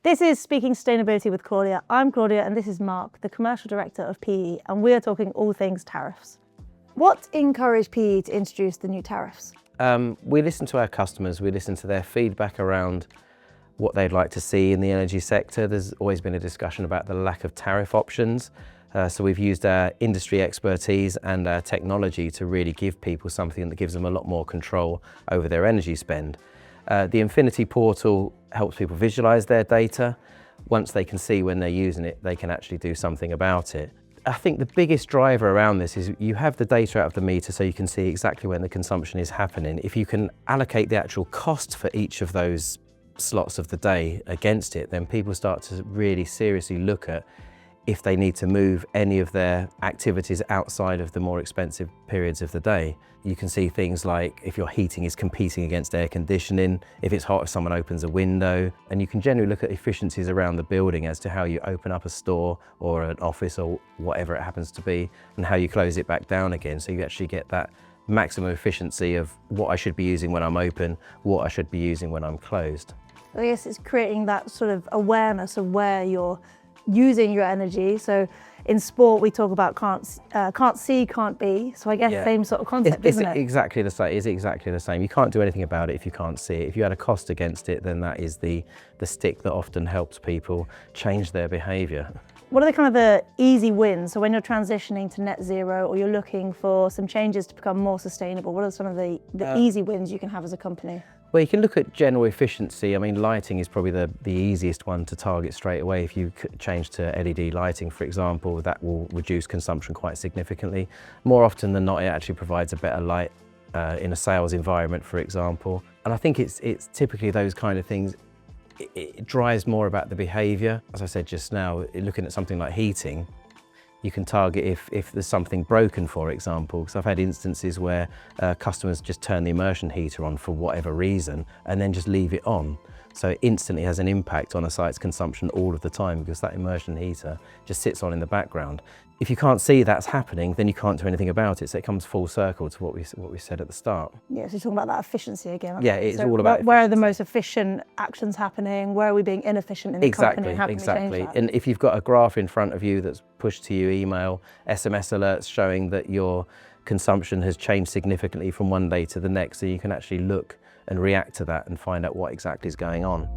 This is Speaking Sustainability with Claudia. I'm Claudia and this is Mark, the Commercial Director of PE, and we are talking all things tariffs. What encouraged PE to introduce the new tariffs? We listen to our customers, we listen to their feedback around what they'd like to see in the energy sector. There's always been a discussion about the lack of tariff options. So we've used our industry expertise and our technology to really give people something that gives them a lot more control over their energy spend. The Enfinti Portal helps people visualize their data. Once they can see when they're using it, they can actually do something about it. I think the biggest driver around this is you have the data out of the meter so you can see exactly when the consumption is happening. If you can allocate the actual cost for each of those slots of the day against it, then people start to really seriously look at if they need to move any of their activities outside of the more expensive periods of the day. You can see things like if your heating is competing against air conditioning, if it's hot if someone opens a window, and you can generally look at efficiencies around the building as to how you open up a store or an office or whatever it happens to be, and how you close it back down again, so you actually get that maximum efficiency of what I should be using when I'm open, what I should be using when I'm closed. I guess it's creating that sort of awareness of where you're using your energy. So in sport we talk about can't see, can't be. So I guess same sort of concept, isn't it? Exactly the same. It's exactly the same. You can't do anything about it if you can't see it. If you had a cost against it, then that is the stick that often helps people change their behaviour. What are the kind of the easy wins? So when you're transitioning to net zero or you're looking for some changes to become more sustainable, what are some of the easy wins you can have as a company? Well, you can look at general efficiency. I mean, lighting is probably the easiest one to target straight away. If you change to LED lighting, for example, that will reduce consumption quite significantly. More often than not, it actually provides a better light in a sales environment, for example. And I think it's typically those kind of things. It drives more about the behaviour. As I said just now, looking at something like heating, you can target if there's something broken, for example, because I've had instances where customers just turn the immersion heater on for whatever reason and then just leave it on. So it instantly has an impact on a site's consumption all of the time because that immersion heater just sits on in the background. If you can't see that's happening, then you can't do anything about it. So it comes full circle to what we said at the start. Yeah, so you're talking about that efficiency again. Yeah, it's all about where are the most efficient actions happening? Where are we being inefficient in the company? How can we change that? And if you've got a graph in front of you that's pushed to you, email, SMS alerts showing that your consumption has changed significantly from one day to the next, so you can actually look and react to that and find out what exactly is going on.